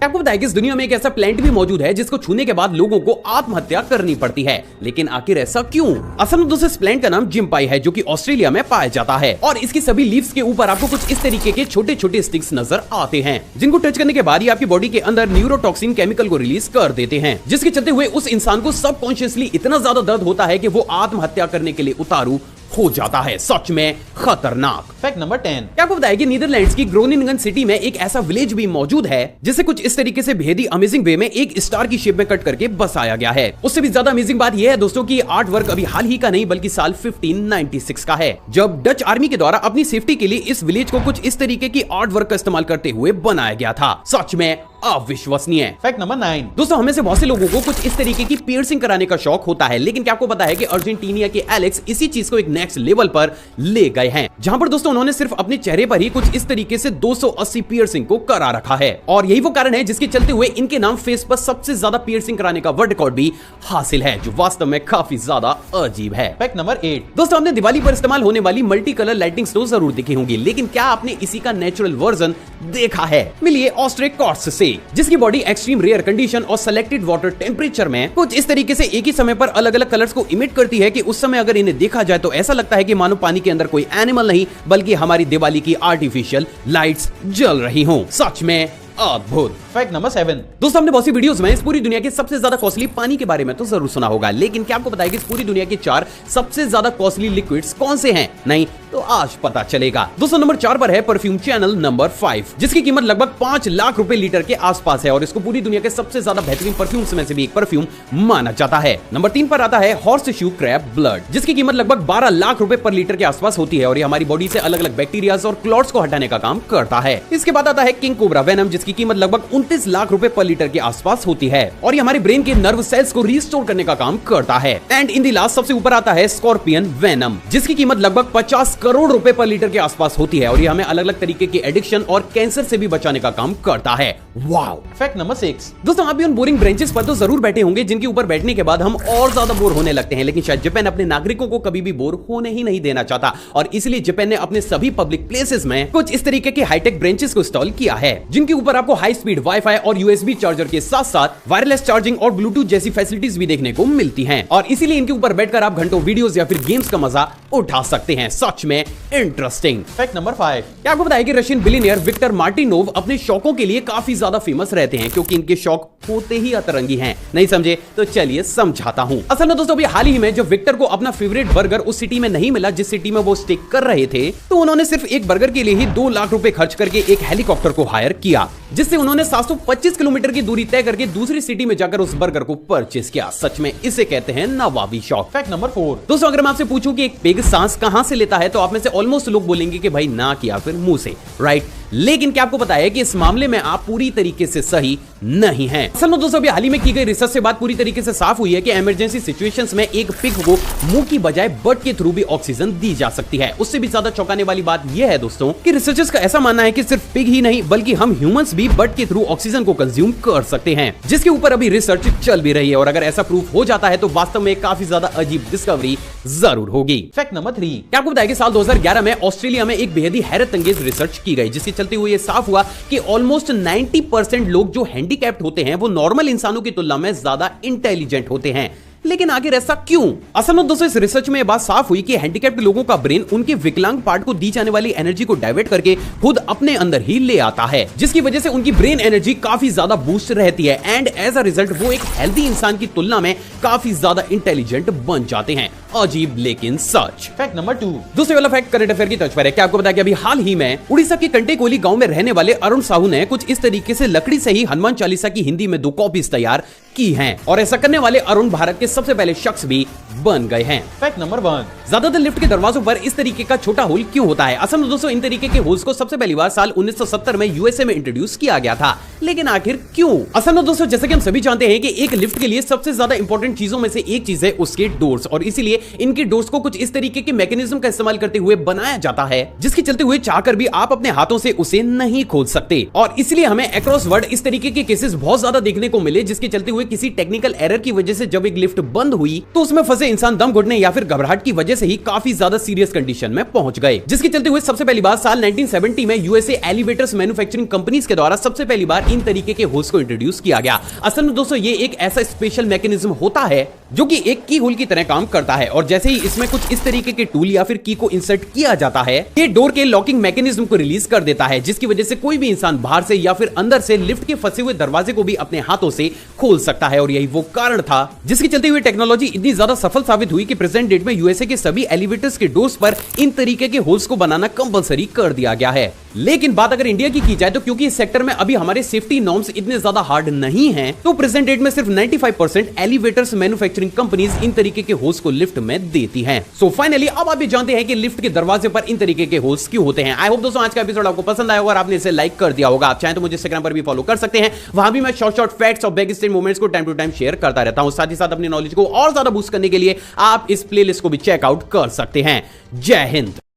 आपको बताया कि इस दुनिया में एक ऐसा प्लांट भी मौजूद है जिसको छूने के बाद लोगों को आत्महत्या करनी पड़ती है, लेकिन आखिर ऐसा क्यों? असल में दोस्तों इस प्लांट का नाम जिम्पाई है जो कि ऑस्ट्रेलिया में पाया जाता है और इसकी सभी लीव्स के ऊपर आपको कुछ इस तरीके के छोटे छोटे स्टिक्स नजर आते हैं जिनको टच करने के बाद ही आपकी बॉडी के अंदर न्यूरोटॉक्सिन केमिकल को रिलीज कर देते हैं, जिसके चलते हुए उस इंसान को सबकॉन्शियसली इतना ज्यादा दर्द होता है कि वो आत्महत्या करने के लिए उतारू हो जाता है। सच में खतरनाक। फैक्ट नंबर 10, क्या आपको बताया कि नीदरलैंड्स की ग्रोनिंगन सिटी में एक ऐसा विलेज भी मौजूद है जिसे कुछ इस तरीके से बेहद ही अमेजिंग वे में एक स्टार की शेप में कट करके बसाया गया है। उससे भी ज्यादा अमेजिंग बात यह है दोस्तों कि आर्ट वर्क अभी हाल ही का नहीं बल्कि साल 1596 का है, जब डच आर्मी के द्वारा अपनी सेफ्टी के लिए इस विलेज को कुछ इस तरीके की आर्ट वर्क का इस्तेमाल करते हुए बनाया गया था। सच में अविश्वसनीय। फैक्ट नंबर 9, दोस्तों हमें से बहुत से लोगों को कुछ इस तरीके की पियर्सिंग कराने का शौक होता है, लेकिन क्या आपको पता है कि अर्जेंटीना के एलेक्स इसी चीज को एक नेक्स्ट लेवल पर ले गए हैं, जहां पर दोस्तों उन्होंने सिर्फ अपने चेहरे पर ही कुछ इस तरीके से 280 पियर्सिंग को करा रखा है और यही वो कारण है जिसके चलते हुए इनके नाम फेस पर सबसे ज्यादा पियर्सिंग कराने का वर्ल्ड रिकॉर्ड भी हासिल है, जो वास्तव में काफी ज्यादा अजीब है। फैक्ट नंबर 8, दोस्तों हमने दिवाली पर इस्तेमाल होने वाली मल्टी कलर लाइटिंग्स तो जरूर देखी होंगी, लेकिन क्या आपने इसी का नेचुरल वर्जन देखा है? मिलिए ऑस्ट्रिक कॉर्ड्स से, जिसकी बॉडी एक्सट्रीम रेयर कंडीशन और सेलेक्टेड वाटर टेम्परेचर में कुछ इस तरीके से एक ही समय पर अलग अलग कलर्स को इमिट करती है कि उस समय अगर इन्हें देखा जाए तो ऐसा लगता है कि मानो पानी के अंदर कोई एनिमल नहीं बल्कि हमारी दिवाली की आर्टिफिशियल लाइट्स जल रही हों। सच में अद्भुत। फैक्ट नंबर 7, दोस्तों हमने बहुत सी वीडियोस में इस पूरी दुनिया के सबसे ज्यादा कॉस्टली पानी के बारे में तो जरूर सुना होगा, लेकिन क्या आपको पता है कि इस पूरी दुनिया के 4 सबसे ज्यादा कॉस्टली लिक्विड्स कौन से हैं? नहीं तो आज पता चलेगा। दोस्तों नंबर 4 पर है परफ्यूम चैनल नंबर 5, जिसकी कीमत लगभग 5 लाख रुपए लीटर के आसपास है और इसको पूरी दुनिया के सबसे ज्यादा बेहतरीन परफ्यूम्स में से भी एक परफ्यूम माना जाता है। नंबर 3 पर आता है हॉर्स शू क्रैब ब्लड, जिसकी कीमत लगभग 12 लाख रुपए पर लीटर के आसपास होती है और ये हमारी बॉडी से अलग अलग बैक्टीरियाज और क्लॉट्स को हटाने का काम करता है। इसके बाद आता है किंग कोबरा वेनम, जिसकी कीमत लगभग 29 लाख रुपए पर लीटर के आसपास होती है और ये हमारे ब्रेन के नर्व सेल्स को रिस्टोर करने का काम करता है। एंड इन द लास्ट सबसे ऊपर आता है स्कॉर्पियन वेनम, जिसकी कीमत लगभग 50 करोड़ रुपए पर लीटर के आसपास होती है और ये हमें अलग अलग तरीके के एडिक्शन और कैंसर से भी बचाने का काम करता है। वाओ। फैक्ट नंबर 6, दोस्तों आप भी उन बोरिंग ब्रांचेस पर तो जरूर बैठे होंगे जिनके ऊपर बैठने के बाद हम और ज्यादा बोर होने लगते हैं, लेकिन शायद जापान अपने नागरिकों को कभी भी बोर होने ही नहीं देना चाहता और इसलिए जापान ने अपने सभी पब्लिक प्लेसेस में कुछ इस तरीके के हाईटेक ब्रांचेस को इंस्टॉल किया है, जिनके ऊपर आपको हाई स्पीड वाईफाई और यूएसबी चार्जर के साथ साथ वायरलेस चार्जिंग और ब्लूटूथ जैसी फैसिलिटीज भी देखने को मिलती हैं और इसीलिए इनके ऊपर बैठकर आप घंटों वीडियोस या फिर गेम्स का मजा उठा सकते हैं। सच में इंटरेस्टिंग। फैक्ट नंबर 5, क्या आपको बताया कि रशियन बिलियनियर विक्टर मार्टिनोव अपने शौकों के लिए काफी ज्यादा फेमस रहते हैं क्योंकि इनके शौक होते ही अतरंगी हैं। नहीं समझे तो चलिए समझाता हूं। असल में दोस्तों अभी हाल ही में जब विक्टर को अपना फेवरेट बर्गर उस सिटी में नहीं मिला जिस सिटी में वो स्टे कर रहे थे, तो उन्होंने सिर्फ एक बर्गर के लिए ही 2 लाख रुपए खर्च करके एक हेलीकॉप्टर को हायर किया, जिससे उन्होंने 725 किलोमीटर की दूरी तय करके दूसरी सिटी में जाकर उस बर्गर को परचेस किया। सच में इसे कहते हैं नवाबी शौक। फैक्ट नंबर 4, दोस्तों अगर मैं आपसे पूछूं कि एक पिग सांस कहां से लेता है तो आप में से ऑलमोस्ट लोग बोलेंगे कि भाई नाक या फिर मुंह से, राइट? लेकिन क्या आपको पता है कि इस मामले में आप पूरी तरीके से सही नहीं हैं। असल में दोस्तों अभी हाल ही में की गई रिसर्च से बात पूरी तरीके से साफ हुई है कि इमरजेंसी सिचुएशंस में एक पिग को मुंह की बजाय बट के थ्रू भी ऑक्सीजन दी जा सकती है। उससे भी ज्यादा चौंकाने वाली बात यह है दोस्तों कि रिसर्चर्स का ऐसा मानना है कि सिर्फ पिग ही नहीं बल्कि हम ह्यूमंस भी बट के थ्रू ऑक्सीजन को कंज्यूम कर सकते हैं, जिसके ऊपर अभी रिसर्च चल भी रही है और अगर ऐसा प्रूफ हो जाता है तो वास्तव में काफी ज्यादा अजीब डिस्कवरी जरूर होगी। फैक्ट नंबर 3, क्या आपको बताया कि साल 2011 में ऑस्ट्रेलिया में एक बेहद ही हैरत अंगेज रिसर्च की गई, जिसके चलते हुए ये साफ हुआ कि ऑलमोस्ट 90% लोग जो हैंडीकैप्ड होते हैं वो नॉर्मल इंसानों की तुलना में ज्यादा इंटेलिजेंट होते हैं। लेकिन आखिर ऐसा क्यों? असल में दोस्तों इस रिसर्च में यह बात साफ हुई कि हैंडीकैप्ड लोगों का ब्रेन उनके विकलांग पार्ट को दी जाने वाली एनर्जी को डाइवर्ट करके खुद अपने अंदर ही ले आता है, जिसकी वजह से उनकी ब्रेन एनर्जी काफी ज्यादा बूस्ट रहती है एंड एज अ रिजल्ट वो एक हेल्दी इंसान की तुलना में काफी ज्यादा इंटेलिजेंट बन जाते हैं। अजीब लेकिन सच। फैक्ट नंबर 2, दूसरे वाला फैक्ट करंट अफेयर की तर्ज पर है। क्या आपको पता है कि अभी हाल ही में उड़ीसा के कंटेकोली गांव में रहने वाले अरुण साहू ने कुछ इस तरीके से लकड़ी से ही हनुमान चालीसा की हिंदी में 2 कॉपीज तैयार की हैं और ऐसा करने वाले अरुण भारत के सबसे पहले शख्स भी बन गए हैं। फैक्ट नंबर 1, ज्यादातर लिफ्ट के दरवाजों पर इस तरीके का छोटा होल क्यों होता है? असल में दोस्तों इन तरीके के होल्स को सबसे पहली बार साल 1970 में यूएसए में इंट्रोड्यूस किया गया था, लेकिन आखिर क्यों? असल में दोस्तों जैसे कि हम सभी जानते हैं कि एक लिफ्ट के लिए सबसे ज्यादा इंपॉर्टेंट चीजों में से एक चीज है उसके डोर्स और इसीलिए इनके डोर्स को कुछ इस तरीके के मैकेनिज्म का इस्तेमाल करते हुए बनाया जाता है जिसके चलते हुए चाहकर भी आप अपने हाथों से उसे नहीं खोल सकते और इसलिए हमें अक्रॉस वर्ल्ड इस तरीके के केसेस बहुत ज्यादा देखने को मिले जिसके चलते हुए किसी टेक्निकल एरर की वजह से जब एक लिफ्ट बंद हुई तो उसमें फंसे इंसान दम घुटने या फिर घबराहट की वजह से ही काफी ज्यादा सीरियस कंडीशन में पहुंच गए, जिसके चलते हुए सबसे पहली बार साल 1970 में यूएसए एलिवेटर्स मैन्युफैक्चरिंग कंपनीज के द्वारा सबसे पहली बार इन तरीके के होल्स को इंट्रोड्यूस किया गया। असल में दोस्तों ये एक ऐसा स्पेशल मैकेनिज्म होता है जो कि एक की होल की तरह काम करता है, और जैसे ही इसमें कुछ इस तरीके के टूल या फिर की को इंसर्ट किया जाता है, ये डोर के लॉकिंग मैकेनिज्म को रिलीज कर देता है, जिसकी वजह से कोई भी इंसान बाहर से या फिर अंदर से लिफ्ट के फंसे हुए दरवाजे को भी अपने हाथों से खोल सकता है। और यही वो कारण था जिसके चलते हुए टेक्नोलॉजी इतनी ज्यादा सफल साबित हुई कि प्रेजेंट डेट में यूएसए के सभी एलिवेटर्स के डोर्स पर इन तरीके के होल्स को बनाना कंपलसरी कर दिया गया है। लेकिन बात अगर इंडिया की जाए तो क्योंकि इस सेक्टर में अभी हमारे सेफ्टी नॉर्म्स इतने ज्यादा हार्ड नहीं हैं, तो प्रेजेंट डेट में सिर्फ 95% एलिवेटर्स मैन्युफैक्चरिंग कंपनीज इन तरीके के होल्स को लिफ्ट में देती हैं। सो फाइनली अब आप ये जानते हैं कि लिफ्ट के दरवाजे पर इन तरीके के होल्स क्यों होते हैं। आई होप दोस्तों आज का एपिसोड आपको पसंद आया होगा और आपने इसे लाइक कर दिया होगा। आप चाहें तो मुझे इंस्टाग्राम पर भी फॉलो कर सकते हैं, वहां भी मैं शॉर्ट फैक्ट्स और बैक स्टेज मोमेंट्स को टाइम टू टाइम शेयर करता रहता हूं। साथ ही साथ अपनी नॉलेज को और ज्यादा बूस्ट करने के लिए आप इस प्लेलिस्ट को भी चेकआउट कर सकते हैं। जय हिंद।